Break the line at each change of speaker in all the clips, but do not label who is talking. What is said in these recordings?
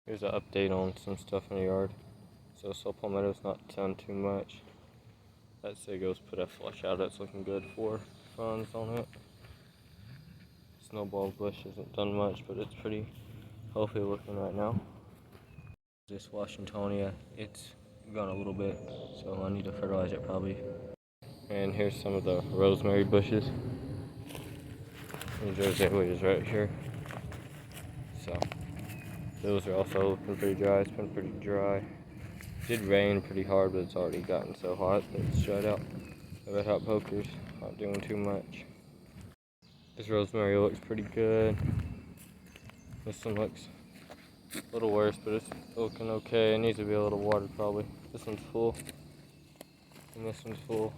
Here's an update on some stuff in the yard. So saw palmetto's not done too much. That sago's put a flush out that's looking good for fronds on it. Snowball bush hasn't done much, but it's pretty healthy looking right now. This Washingtonia, it's gone a little bit, so I need to fertilize it probably. And here's some of the rosemary bushes. These azaleas right here. So those are also looking pretty dry. It's been pretty dry. It did rain pretty hard, but it's already gotten so hot that it's dried out. The red hot pokers not doing too much. This rosemary looks pretty good. This one looks a little worse, but it's looking okay. It needs to be a little watered probably. This one's full. And this one's full.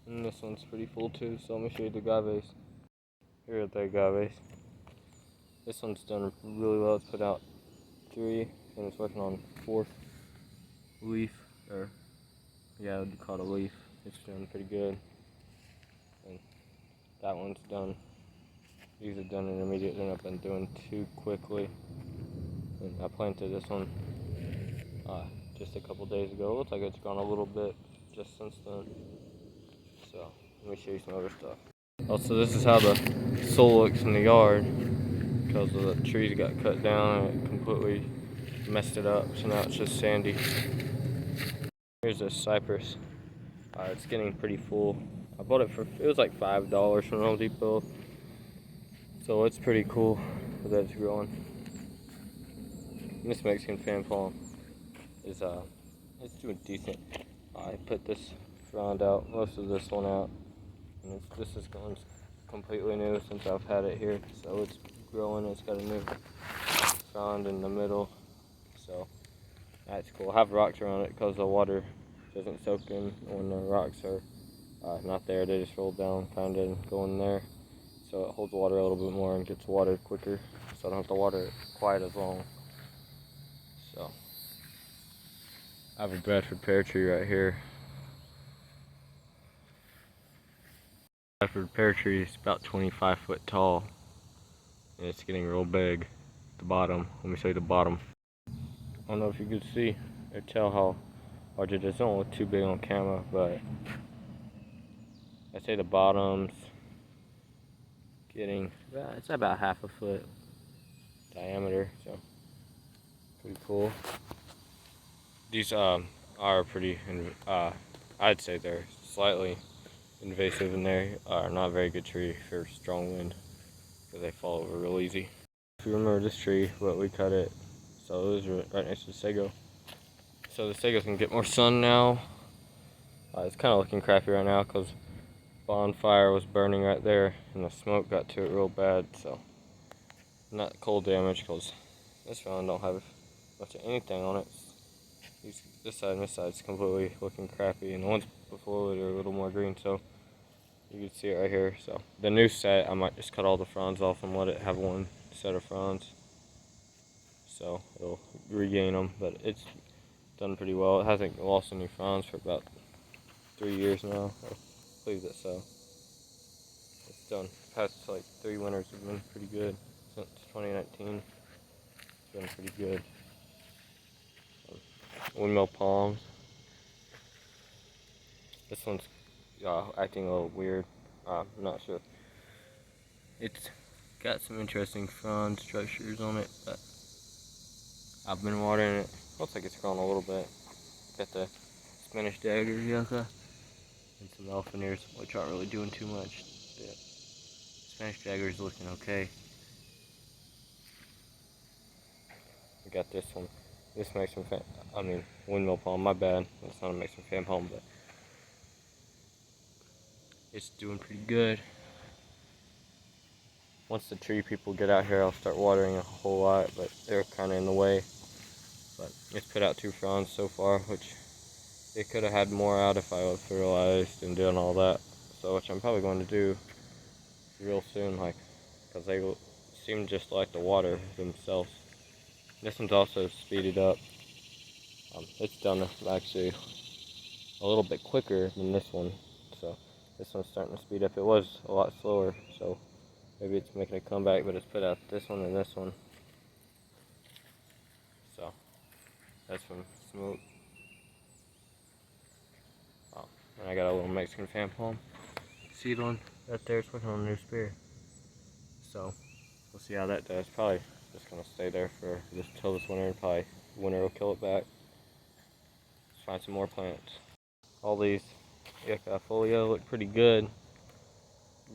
And this one's pretty full too, so let me show you the agaves. Here are the agaves. This one's done really well. It's put out 3, and it's working on 4th leaf, or yeah, I'd call it a leaf. It's doing pretty good. And that one's done. These are done intermediate. They're not been doing too quickly. And I planted this one just a couple days ago. It looks like it's gone a little bit just since then. So let me show you some other stuff. Also, this is how the soil looks in the yard because the trees got cut down and it completely messed it up. So now it's just sandy. Here's this cypress. It's getting pretty full. I bought it it was like $5 from Home Depot. So it's pretty cool that it's growing. And this Mexican fan palm is it's doing decent. I put this frond out, most of this one out, and this is going completely new since I've had it here. So it's growing. It's got a new frond in the middle. So that's cool. I have rocks around it because the water doesn't soak in when the rocks are not there. They just roll down kind of and go in there. So it holds water a little bit more and gets watered quicker. So I don't have to water it quite as long. So I have a Bradford pear tree right here. Bradford pear tree is about 25 foot tall. And it's getting real big at the bottom. Let me show you the bottom. I don't know if you can see or tell how large it is. It don't look too big on camera, but I'd say the bottom's getting, it's about half a foot diameter, so pretty cool. These are pretty, I'd say they're slightly invasive, and they are not a very good tree for strong wind because they fall over real easy. If you remember this tree, but we cut it, so it was right next to the sago. So the sago can get more sun now. It's kind of looking crappy right now because bonfire was burning right there and the smoke got to it real bad. So not cold damage because this round don't have much of anything on it. This side and this side's completely looking crappy, and the ones before it are a little more green, so you can see it right here. So the new set, I might just cut all the fronds off and let it have one set of fronds, so it'll regain them. But it's done pretty well. It hasn't lost any fronds for about 3 years now. I believe that so. It's done. Past like 3 winters have been pretty good since 2019. It's been pretty good. Windmill Palms. This one's acting a little weird. I'm not sure. It's got some interesting frond structures on it, but I've been watering it. Looks like it's grown a little bit. Got the Spanish dagger yucca and some elfiniers, which aren't really doing too much. The Spanish dagger is looking okay. We got this one. This Mexican Windmill Palm, my bad. It's not a Mexican fan palm, but it's doing pretty good. Once the tree people get out here, I'll start watering a whole lot, but they're kind of in the way. But it's put out 2 fronds so far, which it could have had more out if I was fertilized and doing all that. So, which I'm probably going to do real soon, because they seem just like the water themselves. This one's also speeded up. It's done actually a little bit quicker than this one, so this one's starting to speed up. It was a lot slower, so maybe it's making a comeback, but it's put out this one and this one. That's from smoke. Oh, and I got a little Mexican fan palm seedling right there. It's working on a new spear. So we'll see how that does. Probably just gonna stay there for just till this winter. Probably winter will kill it back. Let's find some more plants. All these yucca folio look pretty good.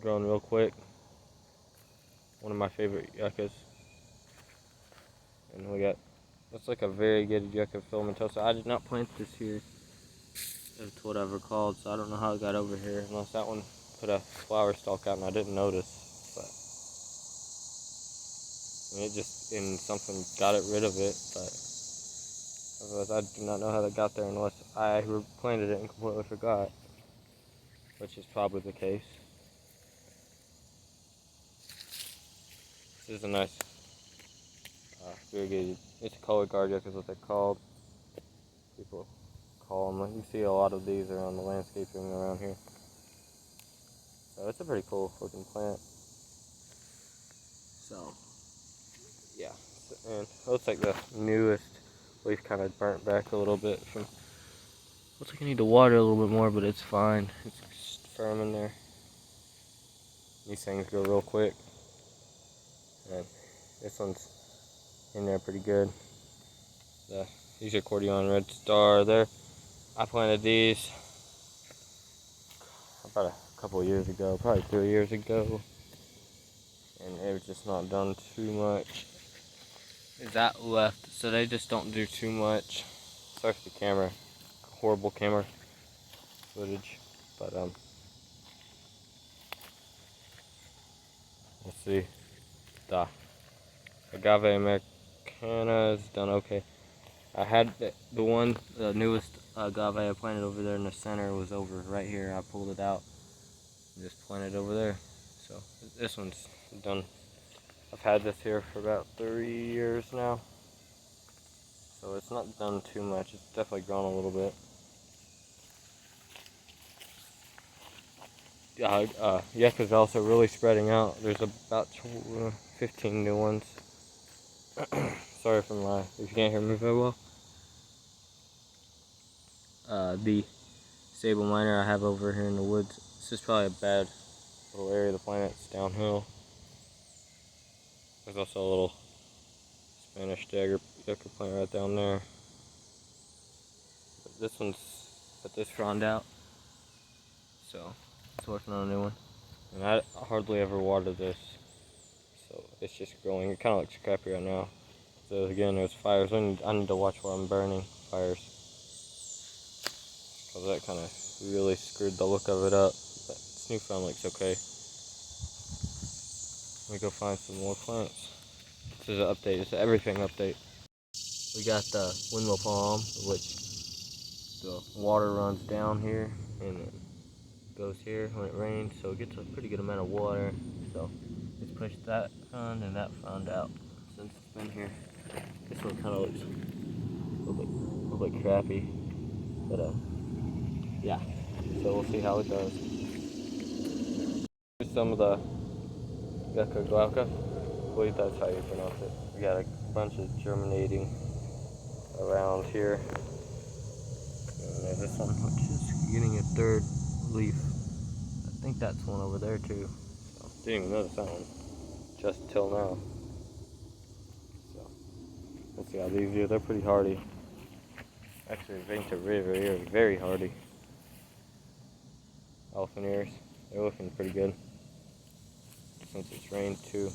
Growing real quick. One of my favorite yuccas. And we got, looks like a very good yucca filamentosa. I did not plant this here, if it's whatever called, so I don't know how it got over here, unless that one put a flower stalk out and I didn't notice. But it just, and something got rid of it, but otherwise I do not know how that got there unless I planted it and completely forgot, which is probably the case. This is a nice variegated, it's a colored guard yucca is what they're called. People call them. You see a lot of these around the landscaping around here. So it's a pretty cool looking plant. So yeah, and it looks like the newest leaf kind of burnt back a little bit from. Looks like I need to water a little bit more, but it's fine. It's firm in there. These things grow real quick, and this one's in there pretty good. These are Cordion Red Star. I planted these about a couple of years ago, probably 3 years ago, and it was just not done too much. Is that left? So they just don't do too much. Sorry for the camera, horrible camera footage, but let's see. The Agave Americana is done okay. I had the newest agave I planted over there in the center was over right here. I pulled it out and just planted over there. So this one's done. I've had this here for about 3 years now. So it's not done too much. It's definitely grown a little bit. Yucca's also really spreading out. There's about 15 new ones. Sorry for if you can't hear me very well. The sable miner I have over here in the woods. This is probably a bad little area to plant. It's downhill. There's also a little Spanish dagger yucca plant right down there. But this one's got this frond out, so it's working on a new one. And I hardly ever water this, so it's just growing. It kind of looks crappy right now. So again, there's fires. I need to watch where I'm burning fires, because that kind of really screwed the look of it up. But this new frond looks okay. Let me go find some more plants. This is an update. It's an everything update. We got the Windmill Palm, which the water runs down here and it goes here when it rains, so it gets a pretty good amount of water. So it's pushed that frond and that frond out since it's been here. This one kind of looks a little bit crappy, but yeah. So we'll see how it does. Here's some of the Yucca glauca. I believe that's how you pronounce it. We got a bunch of germinating around here. And there's this one, which is getting a third leaf. I think that's one over there too. So, didn't even notice that one just till now. So we'll see how these do. They're pretty hardy. Actually, I think they're very, very hardy. Elephant ears. They're looking pretty good since it's rained too.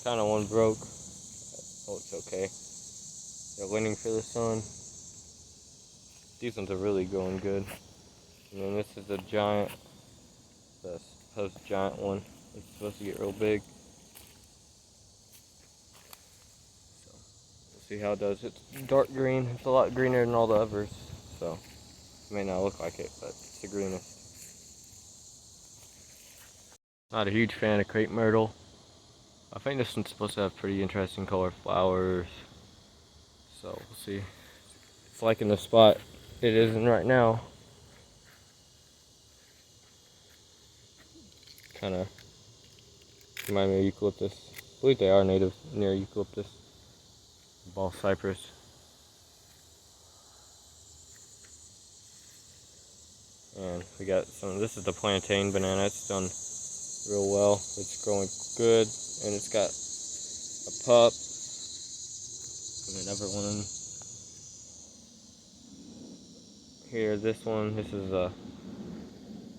Kind of one broke. That looks okay. They're waiting for the sun. These ones are really going good. And then this is the supposed giant one. It's supposed to get real big. So we'll see how it does. It's dark green. It's a lot greener than all the others. So it may not look like it, but it's the greenest. Not a huge fan of crepe myrtle. I think this one's supposed to have pretty interesting colored flowers. So we'll see. It's like in the spot it isn't right now. Kind of remind me of eucalyptus. I believe they are native near eucalyptus. Ball cypress. And we got some, this is the Plantain Banana. It's done real well. It's growing good, and it's got a pup and another one here. This is a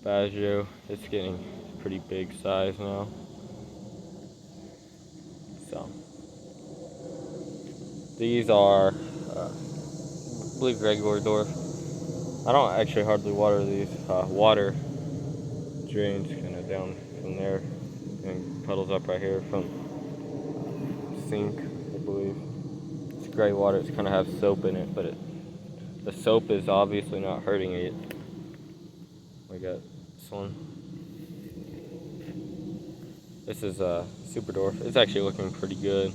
Baggio. It's getting pretty big size now. So these are, I believe, regular dwarf. I don't actually hardly water these. Water drains kind of down from there and puddles up right here from the sink, I believe. It's gray water. It's kind of have soap in it, but the soap is obviously not hurting it. We got this one. This is a super dwarf. It's actually looking pretty good.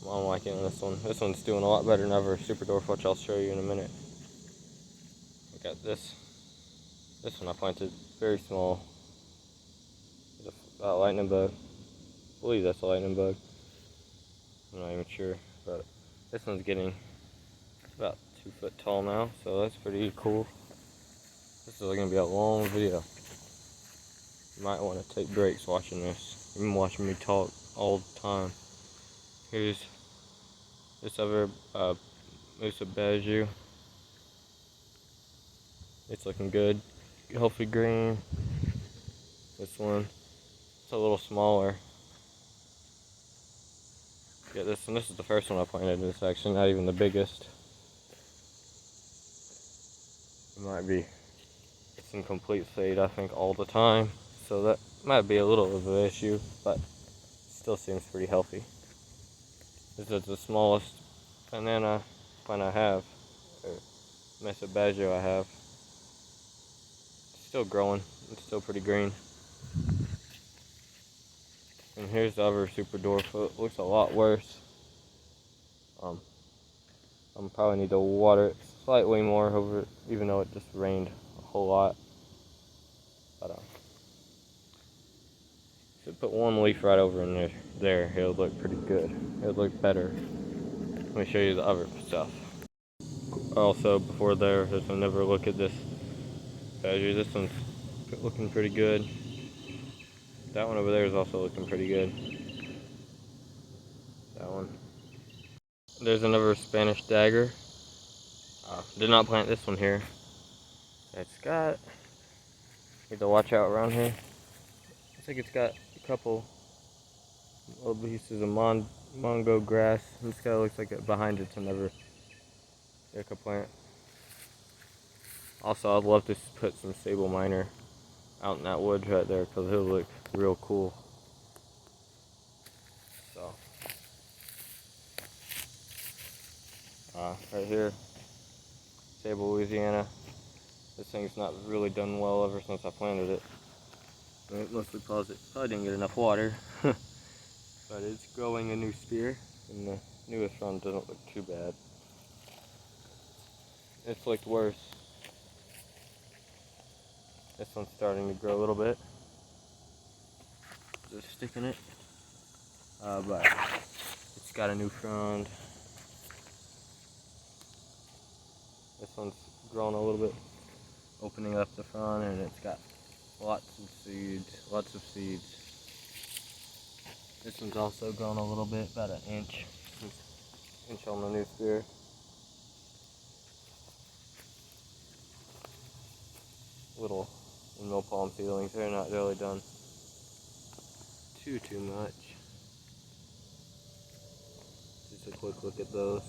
I'm liking this one. This one's doing a lot better than ever super dwarf, which I'll show you in a minute. We got this. This one I planted very small. It's a lightning bug. I believe that's a lightning bug. I'm not even sure, but this one's getting about 2 foot tall now, so that's pretty cool. This is going to be a long video. You might want to take breaks watching this. You've been watching me talk all the time. Here's this other Musa Baggio. It's looking good, healthy green. This one, it's a little smaller. Get this one. This is the first one I planted in this section, not even the biggest. It might be, it's in complete shade, I think, all the time, so that might be a little of an issue, but still seems pretty healthy. This is the smallest banana plant I have, or Mesa Baggio I have. It's still growing. It's still pretty green. And here's the other super dwarf. It looks a lot worse. I'm probably need to water it slightly more over, even though it just rained a whole lot. But should put one leaf right over in there. It'll look pretty good. It'll look better. Let me show you the other stuff. Also, before there's another look at this badger. This one's looking pretty good. That one over there is also looking pretty good. That one. There's another Spanish dagger. Did not plant this one here. It's got, need to watch out around here. I think it's got a couple little pieces of mango grass. This guy looks like behind it's another yucca plant. Also, I'd love to put some sable miner out in that woods right there because it'll look real cool. So, right here, Sable, Louisiana. This thing's not really done well ever since I planted it. Mostly because it probably didn't get enough water. But it's growing a new spear, and the newest one doesn't look too bad. It's looked worse. This one's starting to grow a little bit. Just sticking it. But it's got a new frond. This one's grown a little bit, opening up the frond, and it's got lots of seeds. This one's also grown a little bit, about an inch on the new spear. Little Windmill Palm seedlings. They're not really done too much. Just a quick look at those.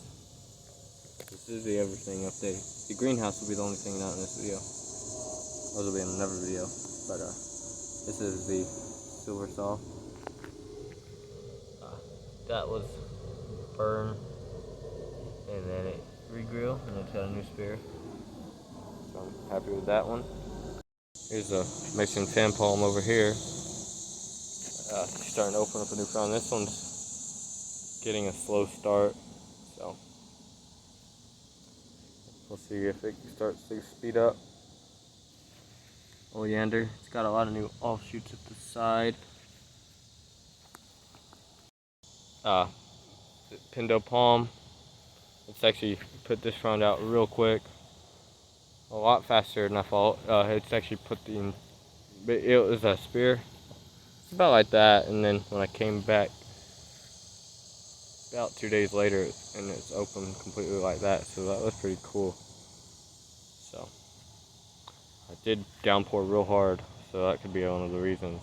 This is the everything update. The greenhouse will be the only thing not in this video. Those will be in another video. But this is the silver saw. That was burn, and then it re-grew, and it's got a new spear. So I'm happy with that one. Here's a Mexican fan palm over here. Starting to open up a new frond. This one's getting a slow start, so we'll see if it starts to speed up. Oleander, it's got a lot of new offshoots at the side. Pinto palm. Let's actually put this frond out real quick. a lot faster than I thought. It's actually it was a spear. It's about like that, and then when I came back about 2 days later, and it's open completely like that, so that was pretty cool. So I did downpour real hard, so that could be one of the reasons,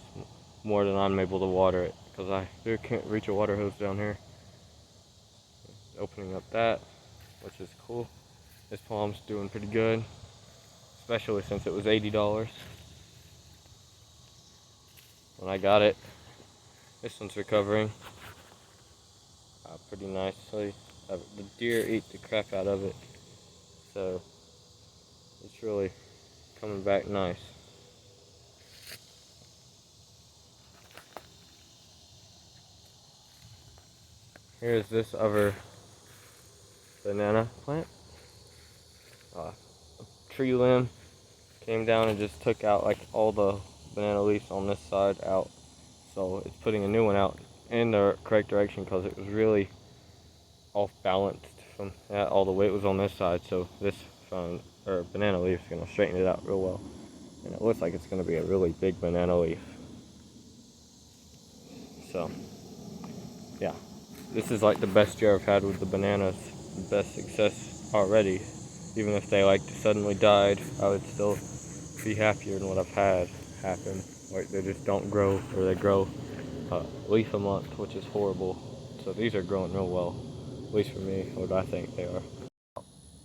more than I'm able to water it, because I can't reach a water hose down here. Opening up that, which is cool. This palm's doing pretty good, especially since it was $80 when I got it. This one's recovering pretty nicely. The deer ate the crap out of it, so it's really coming back nice. Here's this other banana plant. A tree limb came down and just took out like all the banana leaves on this side out. So it's putting a new one out in the correct direction because it was really off balanced from all the weight was on this side. So this banana leaf is going to straighten it out real well. And it looks like it's going to be a really big banana leaf. So yeah, this is like the best year I've had with the bananas. The best success already. Even if they like suddenly died, I would still be happier than what I've had happen. Like they just don't grow, or they grow a leaf a month, which is horrible. So these are growing real well, at least for me, what I think they are.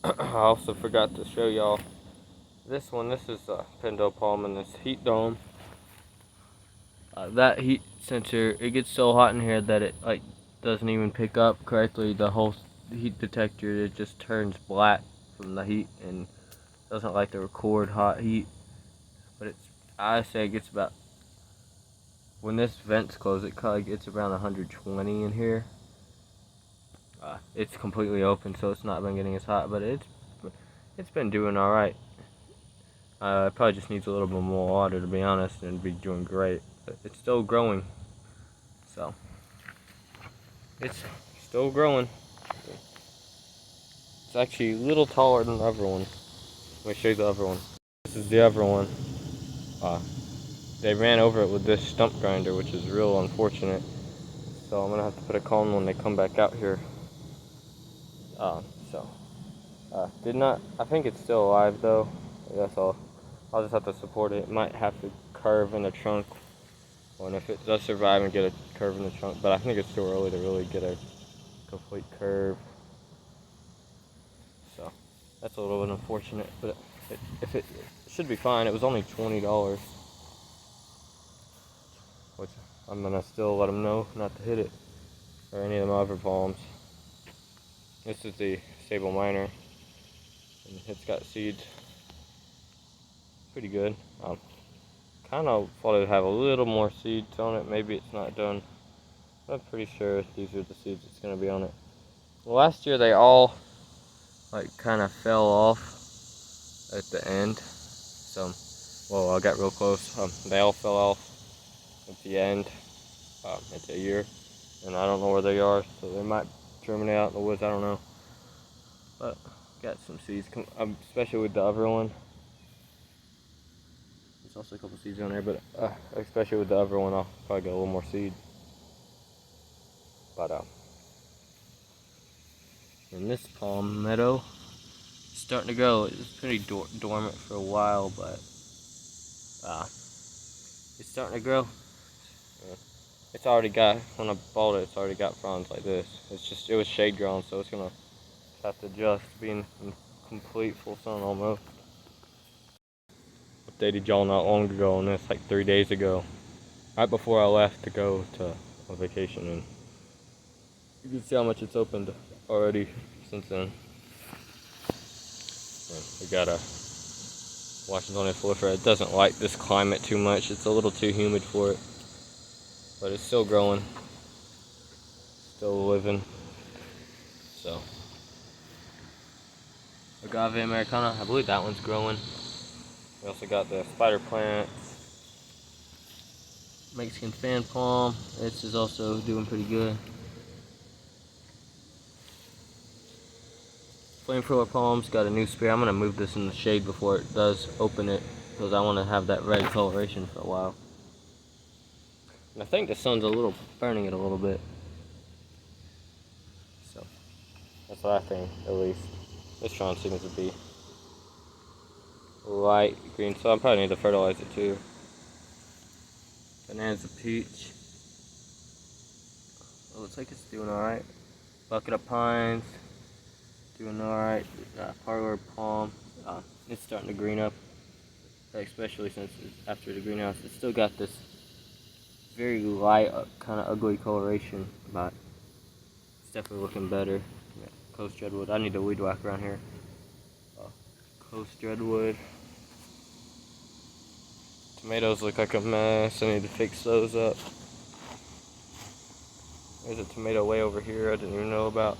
I also forgot to show y'all this one. This is a Windmill Palm in this heat dome. That heat sensor, it gets so hot in here that it like doesn't even pick up correctly the whole heat detector. It just turns black from the heat and doesn't like to record hot heat. But I say it gets about, when this vent's closed, it kind of gets around 120 in here. It's completely open, so it's not been getting as hot, but it's been doing all right. It probably just needs a little bit more water, to be honest, and it'd be doing great. But it's still growing, so it's still growing. It's actually a little taller than the other one. Let me show you the other one. This is the other one. They ran over it with this stump grinder, which is real unfortunate. So I'm gonna have to put a cone when they come back out here. I think it's still alive though. That's all. I'll just have to support it. It might have to curve in the trunk, or if it does survive and get a curve in the trunk. But I think it's too early to really get a complete curve. So that's a little bit unfortunate, but it should be fine. It was only $20, which I'm gonna still let them know not to hit it or any of my other palms. This is the stable miner, and it's got seeds. Pretty good. Kind of thought it'd have a little more seeds on it. Maybe it's not done. I'm pretty sure these are the seeds that's gonna be on it. Well, last year they all like kind of fell off at the end. So, well, I got real close. They all fell off at the end. It's a year, and I don't know where they are, so they might germinate out in the woods. I don't know. But got some seeds, especially with the other one. There's also a couple seeds on there, but especially with the other one, I'll probably get a little more seed. But in this palm meadow, it's starting to grow. It was pretty dormant for a while, but it's starting to grow. It's already got, when I bought it, it's already got fronds like this. It was shade grown, so it's gonna have to adjust being in complete full sun almost. Updated y'all not long ago on this, like 3 days ago, right before I left to go to a vacation, and you can see how much it's opened already since then. And we got a Washingtonia prolifera. It doesn't like this climate too much. It's a little too humid for it, but it's still growing, still living. So Agave Americana, I believe that one's growing. We also got the spider plant, Mexican fan palm. This is also doing pretty good. Flamethrower palms got a new spear. I'm gonna move this in the shade before it does open it, because I want to have that red coloration for a while. And I think the sun's burning it a little bit. So that's what I think, at least. This one seems to be light green, so I probably need to fertilize it too. Banana's a peach. It looks like it's doing alright. Bucket of pines, doing alright. Parlor palm, it's starting to green up, especially since after the greenhouse. It's still got this very light, kind of ugly coloration, but it's definitely looking better. Yeah, coast redwood. I need to weed whack around here. Coast redwood. Tomatoes look like a mess. I need to fix those up. There's a tomato way over here I didn't even know about.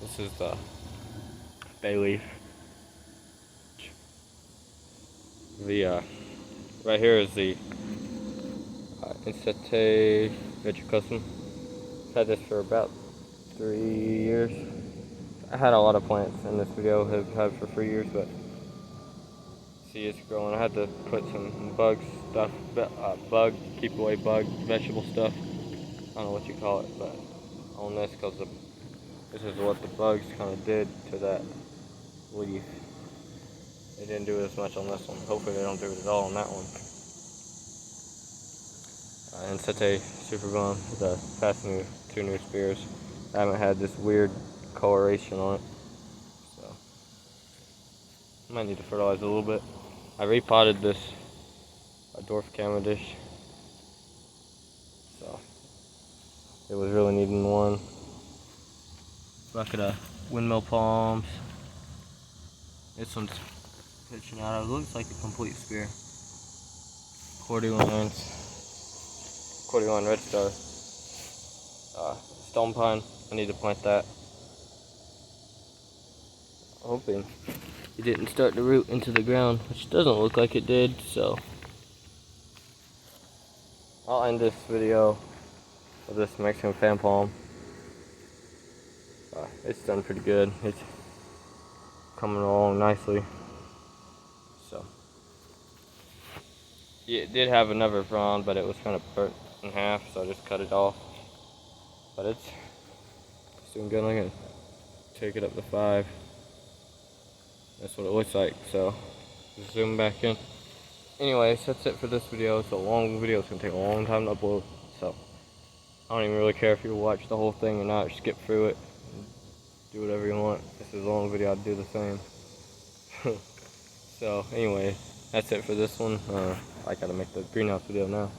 This is the bay leaf. Right here is the Untitled Chapter. I've had this for about 3 years. I had a lot of plants in this video. I've had for 3 years, but see, it's growing. I had to put some bug stuff, keep away vegetable stuff. I don't know what you call it, but on this, because this is what the bugs kind of did to that leaf. They didn't do as much on this one. Hopefully they don't do it at all on that one. And Sete Super Bomb, the past two new spears. I haven't had this weird coloration on it, so I might need to fertilize a little bit. I repotted this dwarf Cavendish, so it was really needing one. Bucket of Windmill Palms. This one's pitching out. It looks like a complete spear. Cordyline red star. Stone pine. I need to plant that. I'm hoping it didn't start to root into the ground, which doesn't look like it did, so I'll end this video with this Mexican fan palm. It's done pretty good. It's coming along nicely. So yeah, it did have another frond, but it was kind of burnt in half, so I just cut it off. But it's doing good. I'm gonna take it up to 5. That's what it looks like. So zoom back in. Anyways, that's it for this video. It's a long video. It's gonna take a long time to upload. So I don't even really care if you watch the whole thing or not. Skip through it. Do whatever you want. This is a long video. I'd do the same. So anyway, that's it for this one. I gotta make the greenhouse video now.